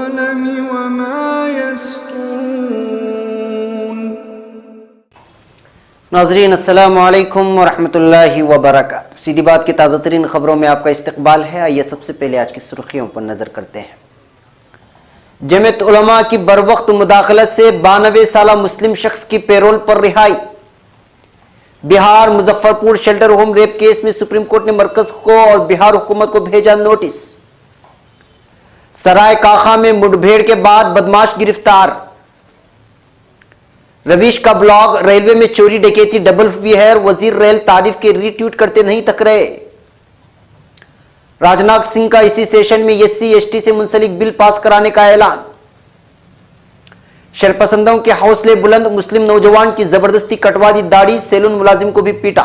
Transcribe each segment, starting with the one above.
वल्क़लम वमा यस्तूरून। नाज़रीन अस्सलामु अलैकुम वरहमतुल्लाहि वबरकातुहू। सीधी बात की ताज़ा तरीन खबरों में आपका इस्तकबाल है। आइए सबसे पहले आज की सुर्खियों पर नजर करते हैं। जमीयत उलमा की बरवक्त मुदाखलत से 92 साला मुस्लिम शख्स की पैरोल पर रिहाई। Bihar Muzaffarpur shelter home rape case में सुप्रीम कोर्ट ने मरकज को और बिहार हुकूमत को भेजा नोटिस। सराय काखा में मुठभेड़ के बाद बदमाश गिरफ्तार। रवीश का ब्लॉग रेलवे में चोरी डकैती डबल हुई है और वजीर रेल तारीफ के रीट्वीट करते नहीं थक रहे। राजनाथ सिंह का इसी सेशन में SC/ST से मुंसलिक बिल पास कराने का ऐलान। शरपसंदों के हौसले बुलंद, मुस्लिम नौजवान की जबरदस्ती कटवा दी दाढ़ी, सैलून मुलाजिम को भी पीटा।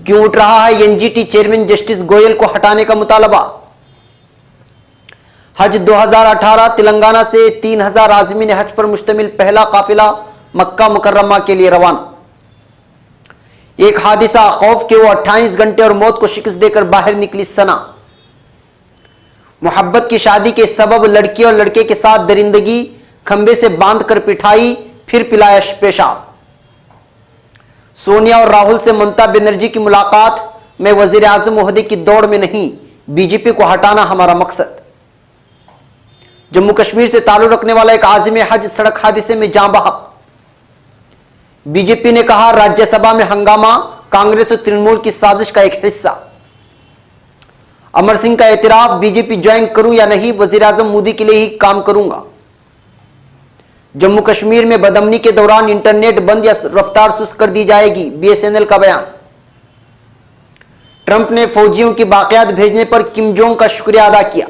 क्यों उठ रहा है NGT चेयरमैन जस्टिस गोयल को हटाने का मुतालबा। हज 2018 तेलंगाना से 3000 आज़मीन हज पर मुश्तमिल पहला काफिला मक्का मुकर्रमा के लिए रवाना। एक हादिसा, खौफ के वो 28 घंटे और मौत को शिकस्त देकर बाहर निकली सना। मोहब्बत की शादी के सबब लड़की और लड़के के साथ दरिंदगी, खंबे से बांधकर पिटाई, फिर पिलाया पेशाब। सोनिया और राहुल से ममता बनर्जी की मुलाकात। मैं वजीर आजम ओहदे की दौड़ में नहीं, बीजेपी को हटाना हमारा मकसद। जम्मू कश्मीर से ताल्लुक रखने वाला एक आज़िम हज सड़क हादसे में जान बहक। बीजेपी ने कहा राज्यसभा में हंगामा, कांग्रेस और तृणमूल की साजिश का एक हिस्सा। अमर सिंह का एतराफ, बीजेपी ज्वाइन करूं या नहीं, वजीर आजम मोदी के लिए ही काम करूंगा। जम्मू कश्मीर में बदअमनी के दौरान इंटरनेट बंद या रफ्तार सुस्त कर दी जाएगी, BSNL का बयान। ट्रंप ने फौजियों की बाकियात भेजने पर किम जोंग का शुक्रिया अदा किया।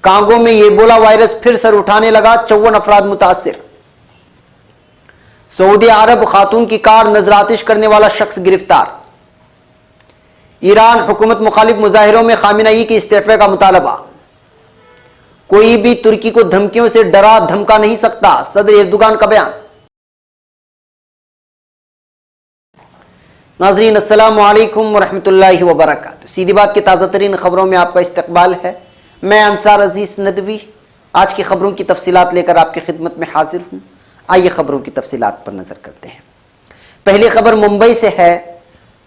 कांगो में एबोला वायरस फिर सर उठाने लगा, 54 अफराद मुतासिर। सऊदी अरब, खातून की कार नजरातिश करने वाला शख्स गिरफ्तार। ईरान हुकूमत मुखालिफ मुजाहिरों में खामिनेई के इस्तीफे का मुतालबा। कोई भी तुर्की को धमकियों से डरा धमका नहीं सकता, सदर एर्दोगान का बयान। नाज़रीन अस्सलामु अलैकुम वरहमतुल्लाहि वबरकातुहू। सीधी बात की ताज़ा तरीन खबरों में आपका इस्तकबाल है। मैं अंसार अजीज नदवी आज की खबरों की तफसीलात लेकर आपकी खिदमत में हाजिर हूं। आइए खबरों की तफसीलात पर नजर करते हैं। पहली खबर मुंबई से है।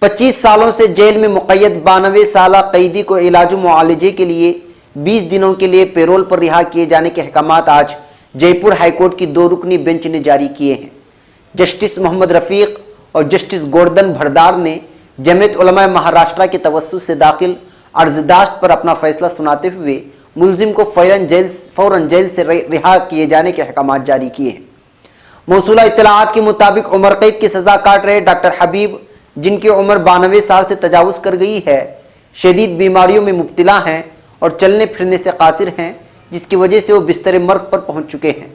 25 सालों से जेल में मुक़य्यद 92 साला कैदी को इलाज मुआलजे के लिए 20 दिनों के लिए पैरोल पर रिहा किए जाने के अहकामात आज जयपुर हाईकोर्ट की 2 रुकनी बेंच ने जारी किए हैं। जस्टिस मोहम्मद रफीक और जस्टिस गोवर्धन भरदार ने जमीयत उलमा महाराष्ट्र के तवस्सुत से दाखिल अर्जदाश्त पर अपना फैसला सुनाते हुए मुलजिम को फौरन जेल से रिहा किए जाने के अहकामात जारी किए हैं। मौसूला इत्तलाआत के मुताबिक उम्र कैद की सजा काट रहे डॉक्टर हबीब, जिनकी उम्र 92 साल से तजावुज कर गई है, शदीद बीमारियों में मुब्तला हैं और चलने फिरने से कासिर हैं, जिसकी वजह से वो बिस्तर मर्ग पर पहुंच चुके हैं।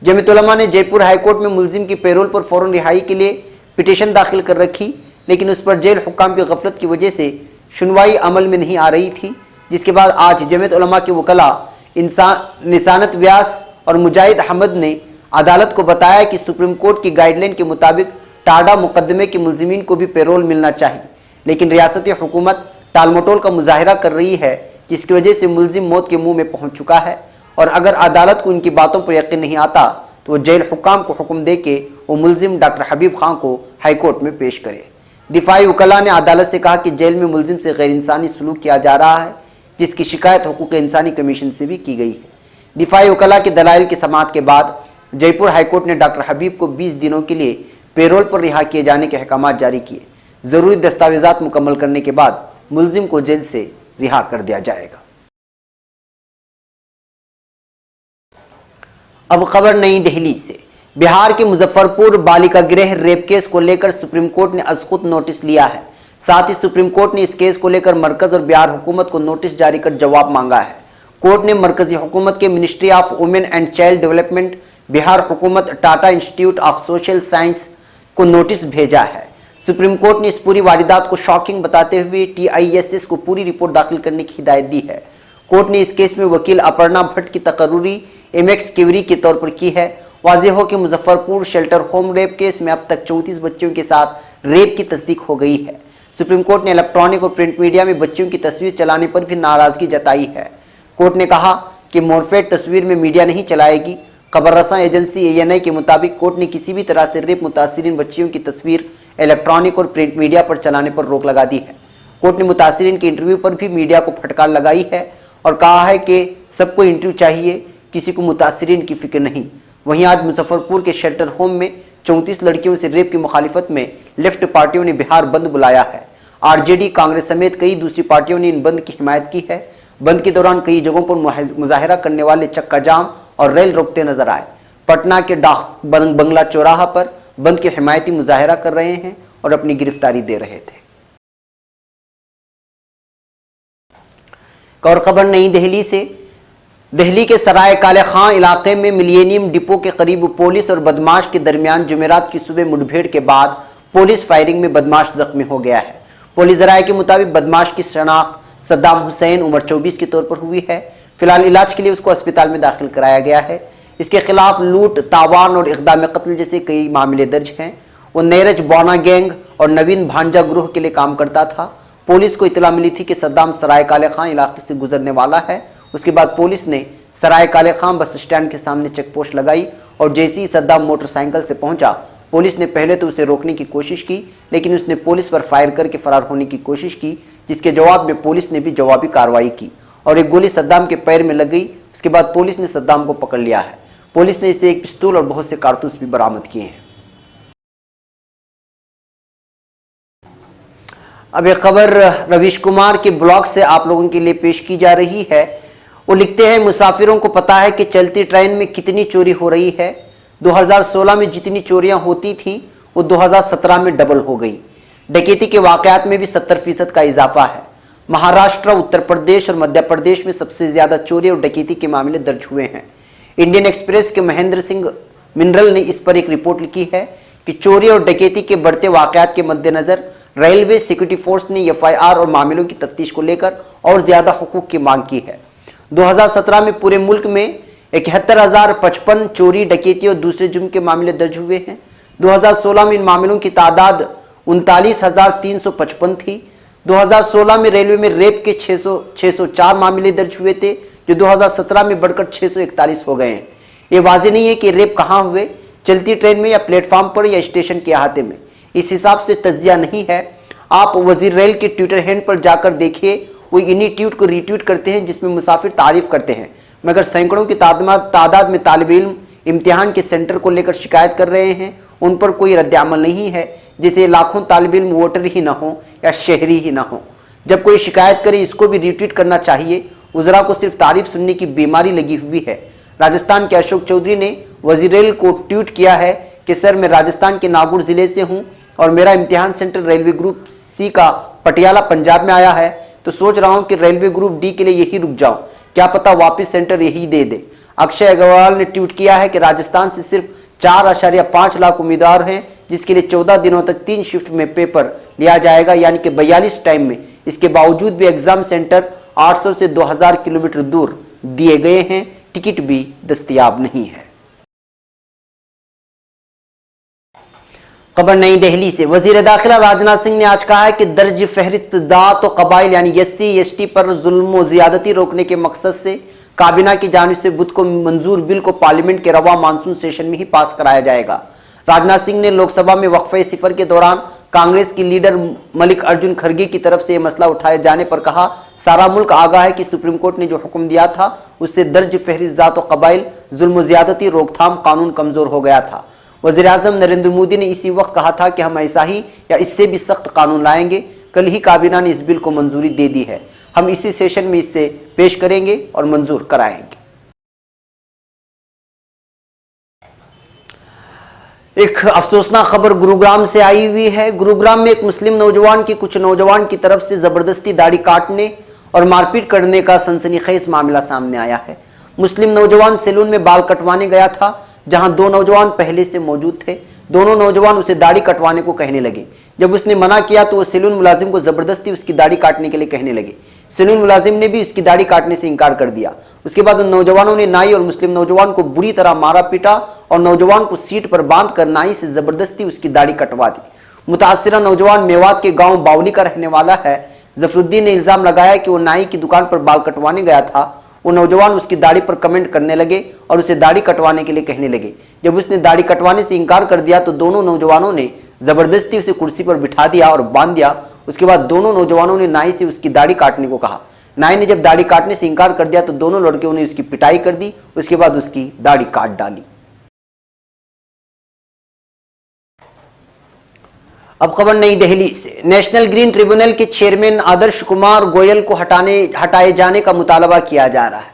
जमीयत उलमा ने जयपुर हाईकोर्ट में मुलजिम की पैरोल पर फौरन रिहाई के लिए पिटीशन दाखिल कर रखी, लेकिन उस पर जेल हुक्काम की गफलत की वजह से सुनवाई अमल में नहीं आ रही थी, जिसके बाद आज जमीयत उलमा के वकला निसानत व्यास और मुजाहिद अहमद ने अदालत को बताया कि सुप्रीम कोर्ट की गाइडलाइन के मुताबिक टाडा मुकदमे के मुलजिमीन को भी पैरोल मिलना चाहिए, लेकिन रियासती हुकूमत टालमटोल का मुजाहिरा कर रही है, जिसकी वजह से मुलजिम मौत के मुंह में पहुंच चुका है और अगर अदालत को उनकी बातों पर यकीन नहीं आता तो वो जेल हुक्काम को हुक्म दे के वो मुलजिम डॉक्टर हबीब खान को हाईकोर्ट में पेश करे। दिफाई वकला ने अदालत से कहा कि जेल में मुलजिम से गैर इंसानी सलूक किया जा रहा है, जिसकी शिकायत हुकूक इंसानी कमीशन से भी की गई है। दिफाई वकला के दलाइल की समाअत के बाद जयपुर हाईकोर्ट ने डॉक्टर हबीब को 20 दिनों के लिए पैरोल पर रिहा किए जाने के अहकामात जारी किए। जरूरी दस्तावेजात मुकम्मल करने के बाद मुलजिम को जेल से रिहा कर दिया जाएगा। अब खबर नई दिल्ली से। बिहार के मुजफ्फरपुर बालिका गृह रेप केस को लेकर सुप्रीम कोर्ट ने अज़खुद नोटिस लिया है। साथ ही सुप्रीम कोर्ट ने इस केस को लेकर मरकज और बिहार हुकूमत को नोटिस जारी कर जवाब मांगा है। कोर्ट ने मरकजी हुकूमत के ministry of women and child development, Bihar हुकूमत, Tata institute of social science को नोटिस भेजा है। सुप्रीम कोर्ट ने इस पूरी वारदात को शॉकिंग बताते हुए TISS को पूरी रिपोर्ट दाखिल करने की हिदायत दी है। कोर्ट ने इस केस में वकील अपर्णा भट्ट की तकर्रुरी MX क्यूरी के तौर पर की है। वाज़ेह हो कि Muzaffarpur shelter home rape case में अब तक 34 बच्चियों के साथ रेप की तस्दीक हो गई है। सुप्रीम कोर्ट ने इलेक्ट्रॉनिक और प्रिंट मीडिया में बच्चियों की तस्वीर चलाने पर भी नाराजगी जताई है। कोर्ट ने कहा कि मोरफेड तस्वीर में मीडिया नहीं चलाएगी। खबर रसां एजेंसी ANI के मुताबिक कोर्ट ने किसी भी तरह से रेप मुतासिरीन बच्चियों की तस्वीर इलेक्ट्रॉनिक और प्रिंट मीडिया पर चलाने पर रोक लगा दी है। कोर्ट ने मुतासिरीन के इंटरव्यू पर भी मीडिया को फटकार लगाई है और कहा है कि सबको इंटरव्यू चाहिए, किसी को मुतासिरीन की फिक्र नहीं। वहीं आज मुजफ्फरपुर के शेल्टर होम में 34 लड़कियों से रेप की मुखालिफत में लेफ्ट पार्टियों ने बिहार बंद बुलाया है। RJD, कांग्रेस समेत कई दूसरी पार्टियों ने इन बंद की हिमायत की है। बंद के दौरान कई जगहों पर मुजाहिरा करने वाले चक्का जाम और रेल रोकते नजर आए। पटना के डाक बंगला चौराहा पर बंद के हिमायती मुजाहिरा कर रहे हैं और अपनी गिरफ्तारी दे रहे थे। और खबर नई दिल्ली से, दिल्ली के सराय काले खां इलाके में मिलेनियम डिपो के करीब पुलिस और बदमाश के दरमियान जुमेरात की सुबह मुठभेड़ के बाद पुलिस फायरिंग में बदमाश जख्मी हो गया है। पुलिस जराये के मुताबिक बदमाश की शनाख्त सद्दाम हुसैन उम्र 24 के तौर पर हुई है। फिलहाल इलाज के लिए उसको अस्पताल में दाखिल कराया गया है। इसके खिलाफ लूट, तावान और इक़दाम कत्ल जैसे कई मामले दर्ज हैं। वो नीरज बौना गैंग और नवीन भांजा ग्रोह के लिए काम करता था। पुलिस को इतला मिली थी कि सद्दाम सराय काले खां इलाके से गुजरने वाला है। उसके बाद पुलिस ने सराय काले खां बस स्टैंड के सामने चेक पोस्ट लगाई और जैसे ही सद्दाम मोटरसाइकिल से पहुंचा, पुलिस ने पहले तो उसे रोकने की कोशिश की, लेकिन उसने पुलिस पर फायर करके फरार होने की कोशिश की, जिसके जवाब में पुलिस ने भी जवाबी कार्रवाई की और एक गोली सद्दाम के पैर में लग गई। उसके बाद पुलिस ने सद्दाम को पकड़ लिया है। पुलिस ने इसे एक पिस्तौल और बहुत से कारतूस भी बरामद किए हैं। अब एक खबर रवीश कुमार के ब्लॉग से आप लोगों के लिए पेश की जा रही है। वो लिखते हैं, मुसाफिरों को पता है कि चलती ट्रेन में कितनी चोरी हो रही है। 2016 में जितनी चोरियां होती थी वो 2017 में डबल हो गई। डकैती के वाकयात में भी 70% का इजाफा है। महाराष्ट्र, उत्तर प्रदेश और मध्य प्रदेश में सबसे ज्यादा चोरी और डकैती के मामले दर्ज हुए हैं। इंडियन एक्सप्रेस के महेंद्र सिंह मिनरल ने इस पर एक रिपोर्ट लिखी है कि चोरी और डकैती के बढ़ते वाकयात के मद्देनजर रेलवे सिक्योरिटी फोर्स ने FIR और मामलों की तफ्तीश को लेकर और ज्यादा हुकूक की मांग की है। 2017 में पूरे मुल्क में 71,055 चोरी, डकैती और दूसरे जुर्म के मामले दर्ज हुए हैं। 2016 में इन मामलों की तादाद 39,355 थी। 2016 में रेलवे में रेप के 604 मामले दर्ज हुए थे, जो 2017 में बढ़कर 641 हो गए हैं। ये वाज़ेह नहीं है कि रेप कहाँ हुए, चलती ट्रेन में या प्लेटफॉर्म पर या स्टेशन के अहाते में। इस हिसाब से तज्जिया नहीं है। आप वजीर रेल के ट्विटर हैंड पर जाकर देखिए, वो इन्हीं ट्वीट को रीट्वीट करते हैं जिसमें मुसाफिर तारीफ करते हैं, मगर सैकड़ों की तादाद में तालिब इल्म इम्तिहान के सेंटर को लेकर शिकायत कर रहे हैं। उन पर कोई रद्द-ए-अमल नहीं है, जैसे लाखों तालिब इल्म वोटर ही ना हो या शहरी ही ना हो। जब कोई शिकायत करे इसको भी रीट्वीट करना चाहिए। उजरा को सिर्फ तारीफ सुनने की बीमारी लगी हुई है। राजस्थान के अशोक चौधरी ने वजीर रेल को ट्वीट किया है कि सर, मैं राजस्थान के नागौर जिले से हूं और मेरा इम्तिहान सेंटर रेलवे ग्रुप C का पटियाला पंजाब में आया है, तो सोच रहा हूं कि रेलवे ग्रुप D के लिए यही रुक जाऊं, क्या पता वापस सेंटर यही दे दे। अक्षय अग्रवाल ने ट्वीट किया है कि राजस्थान से सिर्फ 4.5 लाख उम्मीदवार हैं, जिसके लिए 14 दिनों तक 3 शिफ्ट में पेपर लिया जाएगा, यानी कि 42 टाइम में। इसके बावजूद भी एग्जाम सेंटर 800 से 2000 किलोमीटर दूर दिए गए हैं, टिकट भी दस्तयाब नहीं है। खबर नई दिल्ली से, वजीर दाखिला राजनाथ सिंह ने आज कहा है कि दर्ज फहरिस्त जात और कबाइल यानी SC ST पर जुल्म और ज्यादती रोकने के मकसद से काबीना की जानिब से बुध को मंजूर बिल को पार्लियामेंट के रवा मानसून सेशन में ही पास कराया जाएगा। राजनाथ सिंह ने लोकसभा में वक्फे सिफर के दौरान कांग्रेस की लीडर मल्लिकार्जुन खड़गे की तरफ से यह मसला उठाए जाने पर कहा, सारा मुल्क आगाह है कि सुप्रीम कोर्ट ने जो हुक्म दिया था उससे दर्ज फहरिस्त जात और कबाइल जुल्म और ज्यादती रोकथाम कानून कमजोर हो गया था। वज़ीर आज़म नरेंद्र मोदी ने इसी वक्त कहा था कि हम ऐसा ही या इससे भी सख्त कानून लाएंगे। कल ही काबीना ने इस बिल को मंजूरी दे दी है। हम इसी सेशन में इसे पेश करेंगे और मंजूर कराएंगे। एक अफसोसनाक खबर गुरुग्राम से आई हुई है। गुरुग्राम में एक मुस्लिम नौजवान की कुछ नौजवान की तरफ से जबरदस्ती दाढ़ी काटने और मारपीट करने का सनसनीखेज मामला सामने आया है। मुस्लिम नौजवान सैलून में बाल कटवाने गया था, जहां 2 नौजवान पहले से मौजूद थे। दोनों नौजवान उसे दाढ़ी कटवाने को कहने लगे। जब उसने मना किया तो वो सैलून मुलाजिम को जबरदस्ती उसकी दाढ़ी काटने के लिए कहने लगे। सैलून मुलाजिम ने भी उसकी दाढ़ी काटने से इनकार कर दिया। उसके बाद उन नौजवानों ने नाई और मुस्लिम नौजवान को बुरी तरह मारा पीटा और नौजवान को सीट पर बांधकर नाई से जबरदस्ती उसकी दाढ़ी कटवा दी। मुतासिरा नौजवान मेवात के गांव बावली का रहने वाला है। जफरुद्दीन ने इल्जाम लगाया कि वो नाई की दुकान पर बाल कटवाने गया था। वो नौजवान उसकी दाढ़ी पर कमेंट करने लगे और उसे दाढ़ी कटवाने के लिए कहने लगे। जब उसने दाढ़ी कटवाने से इनकार कर दिया तो दोनों नौजवानों ने जबरदस्ती उसे कुर्सी पर बिठा दिया और बांध दिया। उसके बाद दोनों नौजवानों ने नाई से उसकी दाढ़ी काटने को कहा। नाई ने जब दाढ़ी काटने से इनकार कर दिया तो दोनों लड़कियों ने उसकी पिटाई कर दी। उसके बाद उसकी दाढ़ी काट डाली। अब खबर नई दिल्ली से। नेशनल ग्रीन ट्रिब्यूनल के चेयरमैन आदर्श कुमार गोयल को हटाए जाने का मुतालबा किया जा रहा है।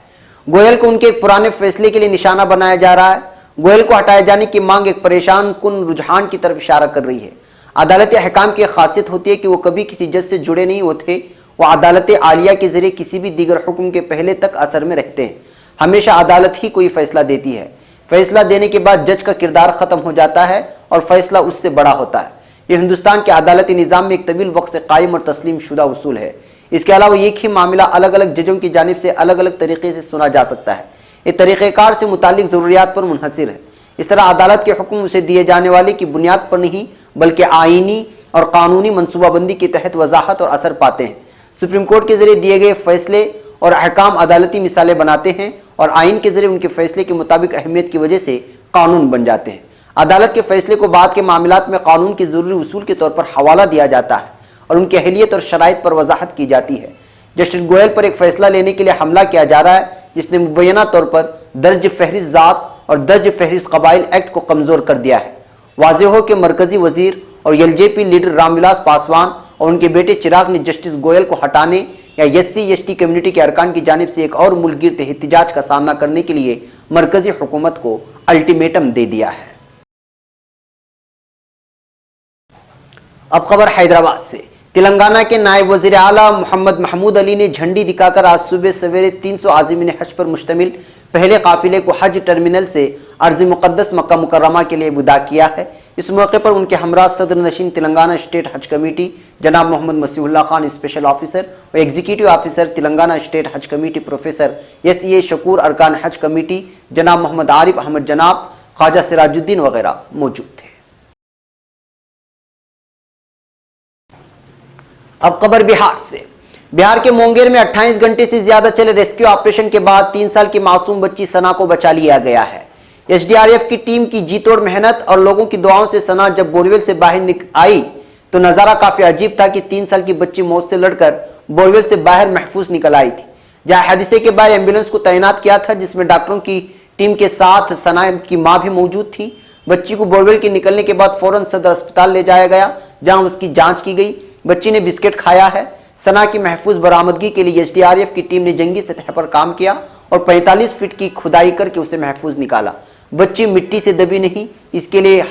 गोयल को उनके एक पुराने फैसले के लिए निशाना बनाया जा रहा है। गोयल को हटाए जाने की मांग एक परेशान कुन रुझान की तरफ इशारा कर रही है। अदालत अहकाम की खासियत होती है कि वो कभी किसी जज से जुड़े नहीं होते। वो अदालत आलिया के जरिए किसी भी दीगर हुक्म के पहले तक असर में रहते हैं। हमेशा अदालत ही कोई फैसला देती है। फैसला देने के बाद जज का किरदार खत्म हो जाता है और फैसला उससे बड़ा होता है। यह हिंदुस्तान के अदालती निज़ाम में एक तवील वक्त से कायम और तस्लीम शुदा उसूल है। इसके अलावा एक ही मामला अलग अलग जजों की जानिब से अलग अलग तरीके से सुना जा सकता है। ये तरीक़ेकार से मुतालिक ज़रूरियात पर मुनहसिर है। इस तरह अदालत के हुक्म उसे दिए जाने वाले की बुनियाद पर नहीं बल्कि आईनी और कानूनी मनसूबाबंदी के तहत वजाहत और असर पाते हैं। सुप्रीम कोर्ट के जरिए दिए गए फैसले और अहकाम अदालती मिसालें बनाते हैं और आइन के जरिए उनके फैसले के मुताबिक अहमियत की वजह से कानून बन जाते हैं। अदालत के फैसले को बाद के मामलात में कानून के जरूरी उसूल के तौर पर हवाला दिया जाता है और उनकी अहलियत और शराइत पर वजाहत की जाती है। जस्टिस गोयल पर एक फैसला लेने के लिए हमला किया जा रहा है जिसने मुबैना तौर पर दर्ज फहरिस्त ज़ात और दर्ज फहरिस्त कबाइल एक्ट को कमज़ोर कर दिया है। वाज़ेह हो कि मरकजी वजीर और एलजेपी लीडर रामविलास पासवान और उनके बेटे चिराग ने जस्टिस गोयल को हटाने या SC/ST कम्युनिटी के अरकान की जानिब से एक और मुल्कगिर एहतिजाज का सामना करने के लिए मरकजी हुकूमत को अल्टीमेटम दे दिया है। अब खबर हैदराबाद से। तेलंगाना के नायब वज़ीर आला मोहम्मद महमूद अली ने झंडी दिखाकर आज सुबह सवेरे 300 आज़मीन हज पर मुश्तमिल पहले काफिले को हज टर्मिनल से अर्ज़ मुक़द्दस मक्का मुकर्रमा के लिए विदा किया है। इस मौके पर उनके हमरा सदर नशीन तेलंगाना स्टेट हज कमेटी जनाब मोहम्मद मसीहुल्लाह खान स्पेशल ऑफिसर और एग्जीक्यूटिव ऑफिसर तेलंगाना स्टेट हज कमेटी प्रोफेसर SEA शकूर, अरकान हज कमेटी जनाब मोहम्मद आरिफ अहमद, जनाब ख्वाजा सिराजुद्दीन वगैरह मौजूद थे। अब खबर बिहार से। बिहार के मुंगेर में 28 घंटे से ज्यादा चले रेस्क्यू ऑपरेशन के बाद 3 साल की मासूम बच्ची सना को बचा लिया गया है। SDRF की टीम की जीतोड़ मेहनत और लोगों की दुआओं से सना जब बोरवेल से बाहर आई तो नजारा काफी अजीब था कि 3 साल की बच्ची मौत से लड़कर बोरवेल से बाहर महफूज निकल आई थी। जहां हादसे के बाद एम्बुलेंस को तैनात किया था जिसमें डॉक्टरों की टीम के साथ सना की मां भी मौजूद थी। बच्ची को बोरवेल के निकलने के बाद फौरन सदर अस्पताल ले जाया गया जहां उसकी जांच की गई। बच्ची ने बिस्किट खाया है। सना की महफूज बरामदगी के लिए SDRF की टीम ने जंगी सतह पर काम किया और 45 फीट की खुदाई करके उसे महफूज निकाला। बच्ची मिट्टी से दबी नहीं, इसके लिए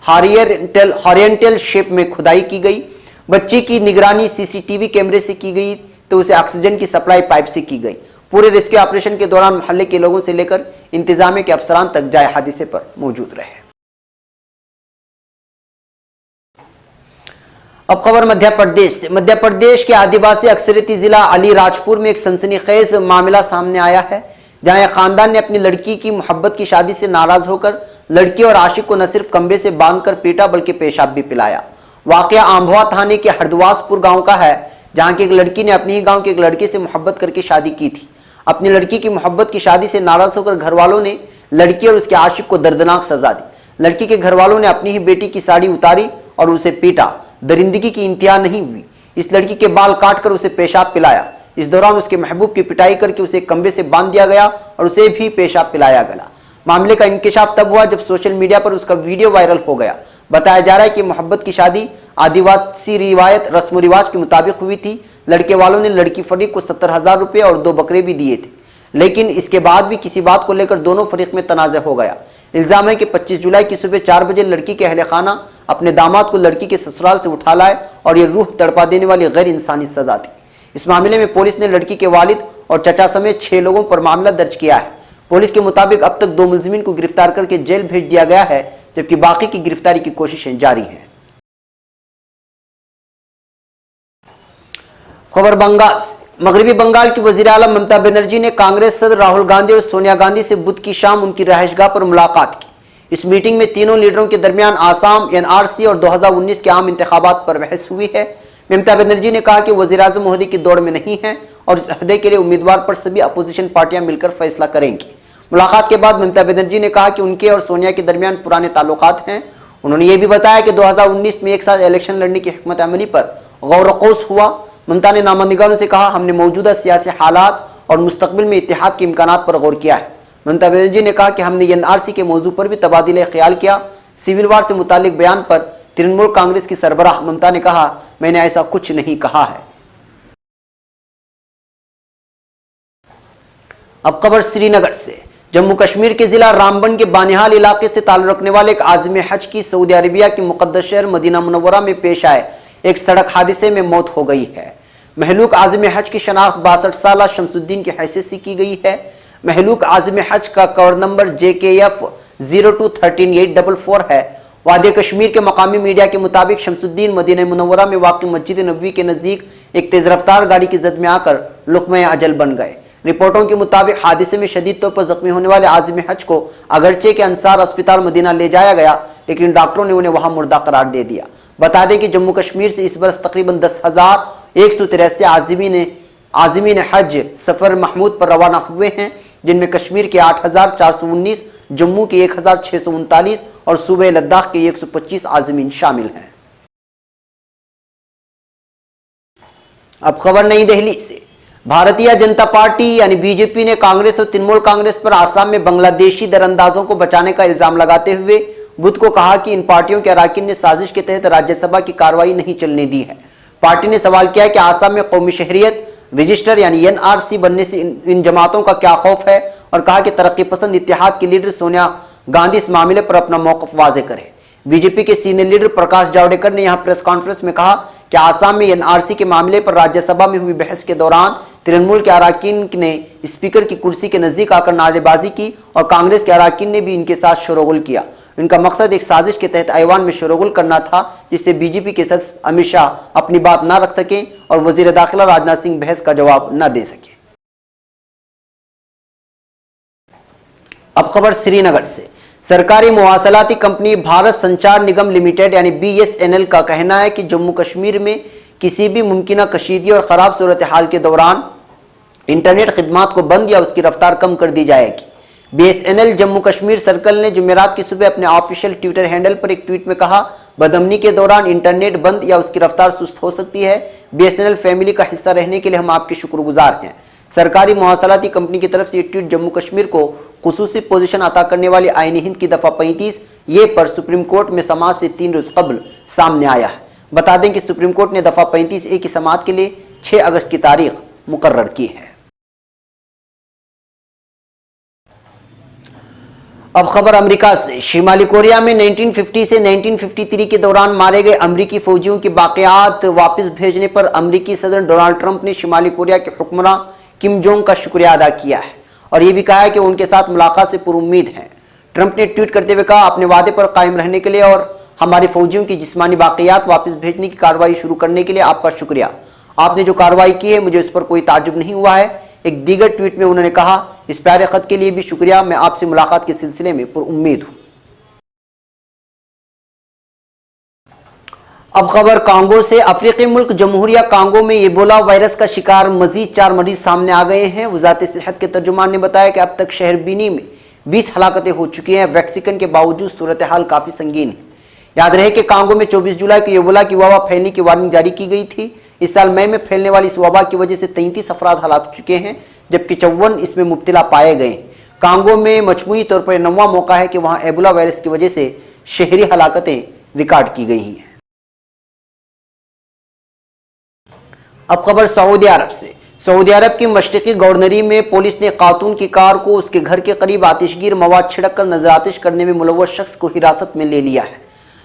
हॉरिजेंटल शेप में खुदाई की गई। बच्ची की निगरानी CCTV कैमरे से की गई तो उसे ऑक्सीजन की सप्लाई पाइप से की गई। पूरे रेस्क्यू ऑपरेशन के दौरान मोहल्ले के लोगों से लेकर इंतजामिया के अफसरान तक जाए हादसे पर मौजूद रहे। अब खबर मध्य प्रदेश से। मध्य प्रदेश के आदिवासी अक्सरियती जिला अलीराजपुर में एक सनसनीखेज मामला सामने आया है जहां एक खानदान ने अपनी लड़की की मोहब्बत की शादी से नाराज होकर लड़की और आशिक को न सिर्फ कंबे से बांधकर पीटा बल्कि पेशाब भी पिलाया। वाकया आंभवा थाने के हरदवासपुर गांव का है जहां की एक लड़की ने अपने ही गांव के एक लड़के से मोहब्बत करके शादी की थी। अपनी लड़की की मोहब्बत की शादी से नाराज होकर घर वालों ने लड़की और उसके आशिक को दर्दनाक सजा दी। लड़की के घर वालों ने अपनी ही बेटी की साड़ी उतारी और उसे पीटा। दरिंदगी की इंतहा नहीं हुई, इस लड़की के बाल काटकर उसे पेशाब पिलाया। इस दौरान उसके महबूब की पिटाई करके उसे कंबे से बांध दिया गया और उसे भी पेशाब पिलाया गया। मामले का इंकिशाफ तब हुआ जब सोशल मीडिया पर उसका वीडियो वायरल हो गया। बताया जा रहा है कि मोहब्बत की शादी आदिवासी रिवायत रस्म रिवाज के मुताबिक हुई थी। लड़के वालों ने लड़की फरीक को 70,000 रुपये और 2 बकरे भी दिए थे, लेकिन इसके बाद भी किसी बात को लेकर दोनों फरीक में तनाज़ा हो गया। इल्जाम है कि 25 जुलाई की सुबह 4 बजे लड़की के अहले खाना अपने दामाद को लड़की के ससुराल से उठा लाए और ये रूह तड़पा देने वाली गैर इंसानी सजा थी। इस मामले में पुलिस ने लड़की के वालिद और चचा समेत 6 लोगों पर मामला दर्ज किया है। पुलिस के मुताबिक अब तक 2 मुलजिमीन को गिरफ्तार करके जेल भेज दिया गया है जबकि बाकी की गिरफ्तारी की कोशिशें जारी हैं। खबर बंगाल से। मगरबी बंगाल की वजीर आला ममता बनर्जी ने कांग्रेस सदर राहुल गांधी और सोनिया गांधी से बुध की शाम उनकी रहायशगाह पर मुलाकात की। इस मीटिंग में तीनों लीडरों के दरमियान आसाम, NRC और 2019 के आम इंतखाबात पर बहस हुई है। ममता बनर्जी ने कहा कि वजीर आजम मोदी की दौड़ में नहीं है और इस अहदे के लिए उम्मीदवार पर सभी अपोजिशन पार्टियां मिलकर फैसला करेंगी। मुलाकात के बाद ममता बनर्जी ने कहा कि उनके और सोनिया के दरमियान पुराने ताल्लुकात हैं। उन्होंने ये भी बताया कि 2019 में एक साथ इलेक्शन लड़ने की हिकमत अमली पर गौर-व-क़ौस हुआ। ममता ने नामंदिगारों से कहा, हमने मौजूदा सियासी हालात और मुस्तकबिल में इत्तेहाद के इम्कानात पर गौर किया है। ममता बनर्जी ने कहा कि हमने एनआरसी के मौजू पर भी तबादला ख्याल किया। सिविल वार से मुतालिक बयान पर तृणमूल कांग्रेस की सरबराह ममता ने कहा, मैंने ऐसा कुछ नहीं कहा है। अब खबर श्रीनगर से। जम्मू कश्मीर के जिला रामबन के बानिहाल इलाके से ताल्लुक रखने वाले एक आज़िम हज की सऊदी अरबिया के मुक़द्दस शहर मदीना मुनव्वरा में पेश आए एक सड़क हादसे में मौत हो गई है। महलूक आज़िम हज की शनाख्त 62 साल शमसुद्दीन की हैसियत से की गई है। महलूक आज़िम हज का कवर नंबर JKF 0213-844 है। वादी कश्मीर के मकामी मीडिया के मुताबिक शमसुद्दीन मदीना मुनव्वरा में वाक़ मस्जिद नबवी के नज़दीक एक तेज रफ्तार गाड़ी की जद में आकर लुक़्मे अजल बन गए। रिपोर्टों के मुताबिक हादसे में शदीद तौर पर जख्मी होने वाले आज़िम हज को अगरचे के अंसार अस्पताल मदीना ले जाया गया, लेकिन डॉक्टरों ने उन्हें वहां मुर्दा करार दे दिया। बता दें कि जम्मू कश्मीर से इस बरस तकरीबन 10,183 आज़िमीन हज सफ़र महमूद पर रवाना हुए हैं, जिनमें कश्मीर के 8,419, जम्मू के 1,639 और सूबे लद्दाख के 125 आज़िमीन शामिल हैं। अब खबर नई दिल्ली से। भारतीय जनता पार्टी यानी बीजेपी ने कांग्रेस और तृणमूल कांग्रेस पर आसाम में बांग्लादेशी दरअंदाजों को बचाने का इल्जाम लगाते हुए बुध को कहा कि इन पार्टियों के अराकीन ने साजिश के तहत राज्यसभा की कार्रवाई नहीं चलने दी है। पार्टी ने सवाल किया कि आसाम में कौमी शहरियत रजिस्टर यानी NRC बनने से इन जमातों का क्या खौफ है, और कहा कि तरक्की पसंद इत्तेहाद की लीडर सोनिया गांधी इस मामले पर अपना मौक़िफ़ वाज़े करे। बीजेपी के सीनियर लीडर प्रकाश जावड़ेकर ने यहां प्रेस कॉन्फ्रेंस में कहा कि आसाम में NRC के मामले पर राज्यसभा में हुई बहस के दौरान तृणमूल के अराकीन ने स्पीकर की कुर्सी के नजदीक आकर नारेबाजी की और कांग्रेस के अराकीन ने भी इनके साथ शोरगुल किया। इनका मकसद एक साजिश के तहत ऐवान में शोरगुल करना था, जिससे बीजेपी के शख्स अमित शाह अपनी बात ना रख सके और वजीर दाखिला राजनाथ सिंह बहस का जवाब न दे सके। अब खबर श्रीनगर से। सरकारी मुवासलाती कंपनी भारत संचार निगम लिमिटेड यानी BSNL का कहना है कि जम्मू कश्मीर में किसी भी मुमकिन कशीदगी और ख़राब सूरत हाल के दौरान इंटरनेट खिदमात को बंद या उसकी रफ्तार कम कर दी जाएगी। BSNL जम्मू कश्मीर सर्कल ने जुमेरात की सुबह अपने ऑफिशियल ट्विटर हैंडल पर एक ट्वीट में कहा, बदअमनी के दौरान इंटरनेट बंद या उसकी रफ्तार सुस्त हो सकती है। BSNL फैमिली का हिस्सा रहने के लिए हम आपके शुक्रगुजार हैं। सरकारी मुवासलाती कंपनी की तरफ से ये ट्वीट जम्मू कश्मीर को खुसूसी पोजीशन अता करने वाली आईन हिंद की दफ़ा 35 ये पर सुप्रीम कोर्ट में समाअत से 3 रोज कबल सामने आया है। बता दें कि सुप्रीम कोर्ट ने दफ़ा 35A की समाअत के लिए 6 अगस्त की तारीख मुकर्रर की है। अब खबर अमेरिका से। शिमाली कोरिया में 1950 से 1953 के दौरान मारे गए अमेरिकी फौजियों की बाक़ियात वापस भेजने पर अमेरिकी सदर डोनाल्ड ट्रंप ने शिमाली कोरिया के हुक्मरान किम जोंग का शुक्रिया अदा किया है और यह भी कहा है कि उनके साथ मुलाकात से पुरुम्मीद हैं। ट्रंप ने ट्वीट करते हुए कहा, अपने वादे पर कायम रहने के लिए और हमारे फौजियों की जिस्मानी बाक़ियात वापस भेजने की कार्रवाई शुरू करने के लिए आपका शुक्रिया। आपने जो कार्रवाई की है मुझे उस पर कोई ताज्जुब नहीं हुआ है। एक दीगर ट्वीट में उन्होंने कहा, इस प्यारे खत के लिए भी शुक्रिया, मैं आपसे मुलाकात के सिलसिले में पुरुम्मीद हूं। अब खबर कांगो से। अफ्रीकी मुल्क जमहूरिया कांगो में एबोला वायरस का शिकार मजीद 4 मरीज सामने आ गए हैं। वजारत सेहत के तर्जुमान ने बताया कि अब तक शहर बीनी में 20 हलाकतें हो चुकी हैं। वैक्सीन के बावजूद सूरत हाल काफी संगीन है। याद रहे कि कांगो में 24 जुलाई को एबोला की वबा फैलने की वार्निंग जारी की गई थी। इस साल मई में फैलने वाली इस वबा की वजह से 33 अफराद हलाक चुके हैं, जबकि 54 इसमें मुब्तला पाए गए। कांगो में मजमूई तौर पर 9वां मौका है कि वहां एबोला वायरस की वजह से शहरी हलाकतें रिकॉर्ड की गई हैं। अब खबर सऊदी अरब से। सऊदी अरब की मशरिकी गवर्नरी में पुलिस ने खातून की कार को उसके घर के करीब आतिशगीर मवाद छिड़क कर नजरातिश करने में मुलव्वस शख्स को हिरासत में ले लिया है।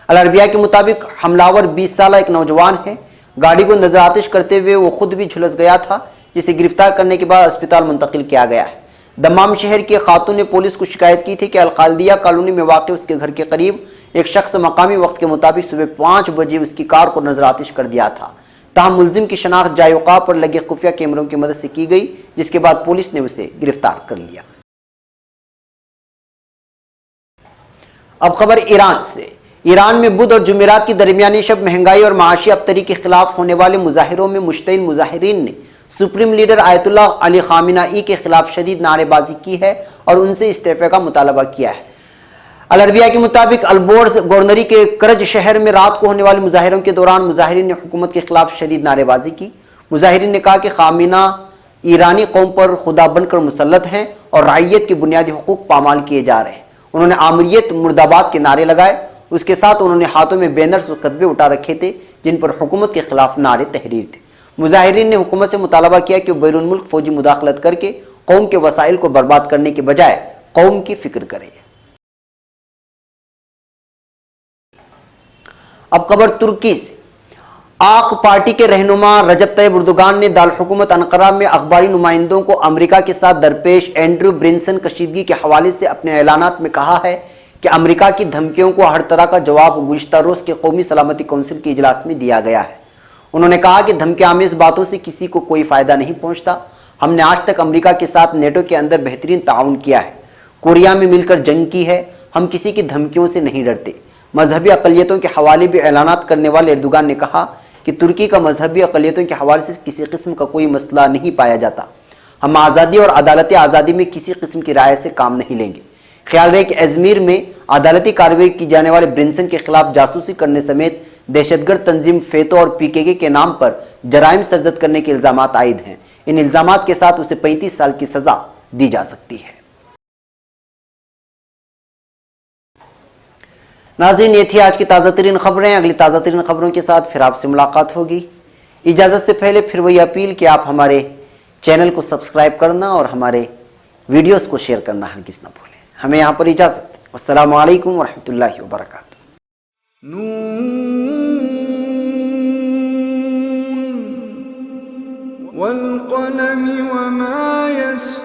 अल अरबिया के मुताबिक हमलावर 20 साल एक नौजवान है। गाड़ी को नजरातिश करते हुए वो खुद भी झुलस गया था, जिसे गिरफ्तार करने के बाद अस्पताल मुंतकिल किया गया है। दमाम शहर की खातून ने पुलिस को शिकायत की थी कि अल-खालदिया कॉलोनी में वाक़ उसके घर के करीब एक शख्स मकामी वक्त के मुताबिक सुबह 5 बजे उसकी कार को नजरातिश कर दिया था। ताहम मुलजिम की शनाख्त जायका पर लगे खुफिया कैमरों की मदद से की गई, जिसके बाद पुलिस ने उसे गिरफ्तार कर लिया। अब खबर ईरान से। ईरान में बुध और जुमेरात की दरमियानी शब महंगाई और माशी अबतरी के खिलाफ होने वाले मुजाहिरों में मुश्तइल मुजाहिरीन ने सुप्रीम लीडर आयतुल्लाह अली खामिनेई के खिलाफ शदीद नारेबाजी की है और उनसे इस्तीफे का मुतालबा किया है। अल अरबिया के मुताबिक अल्बोर्स गवर्नरी के करज शहर में रात को होने वाले मुजाहिरों के दौरान मुजाहिरीन ने हुकूमत के खिलाफ शदीद नारेबाजी की। मुजाहिरीन ने कहा कि खामिना ईरानी कौम पर खुदा बनकर मुसल्लत हैं और रईयत के बुनियादी हुकूक पामाल किए जा रहे हैं। उन्होंने आमरीत मुर्दाबाद के नारे लगाए। उसके साथ उन्होंने हाथों में बैनर्स और कतबे उठा रखे थे जिन पर हुकूमत के खिलाफ नारे तहरीर थे। मुजाहिरीन ने हुकूमत से मुतालबा किया कि वो बैरून मुल्क फौजी मुदाखलत करके कौम के वसाइल को बर्बाद करने के बजाय कौम की फिक्र करें। अब खबर तुर्की से। आक पार्टी के रहनुमा रजब तैयब एर्दोगान ने दारुल हुकूमत अन्कारा में अखबारी नुमाइंदों को अमेरिका के साथ दरपेश एंड्रू ब्रिंसन कशीदगी के हवाले से अपने ऐलानात में कहा है कि अमेरिका की धमकियों को हर तरह का जवाब गुज़िश्ता रोज़ के कौमी सलामती कौंसिल के इजलास में दिया गया है। उन्होंने कहा कि धमकी आमेज बातों से किसी को कोई फायदा नहीं पहुंचता। हमने आज तक अमेरिका के साथ नेटो के अंदर बेहतरीन ताउन किया है, कोरिया में मिलकर जंग की है। हम किसी की धमकियों से नहीं डरते। मजहबी अक़लियतों के हवाले भी ऐलानात करने वाले एर्दोगान ने कहा कि तुर्की का मजहबी अक़लियतों के हवाले से किसी किस्म का कोई मसला नहीं पाया जाता। हम आज़ादी और अदालती आज़ादी में किसी किस्म की राय से काम नहीं लेंगे। ख्याल रहे कि अजमेर में अदालती कार्रवाई की जाने वाले ब्रिंसन के खिलाफ जासूसी करने समेत दहशतगर्द तंजीम फेतो और पीकेके के नाम पर जराइम सरजद करने के इल्ज़ामात आयद हैं। इन इल्ज़ामात के साथ उसे 35 साल की सजा दी जा सकती है। नाज़रीन, ये थी आज की ताज़ा तरीन खबरें। अगली ताज़ा तरीन खबरों के साथ फिर आपसे मुलाकात होगी। इजाज़त से पहले फिर वही अपील कि आप हमारे चैनल को सब्सक्राइब करना और हमारे वीडियोस को शेयर करना हरगिज़ ना भूलें। हमें यहाँ पर इजाज़त। अस्सलामु अलैकुम वरहमतुल्लाहि वबरकातुहू। वल क़लम वमा यस्तुरून।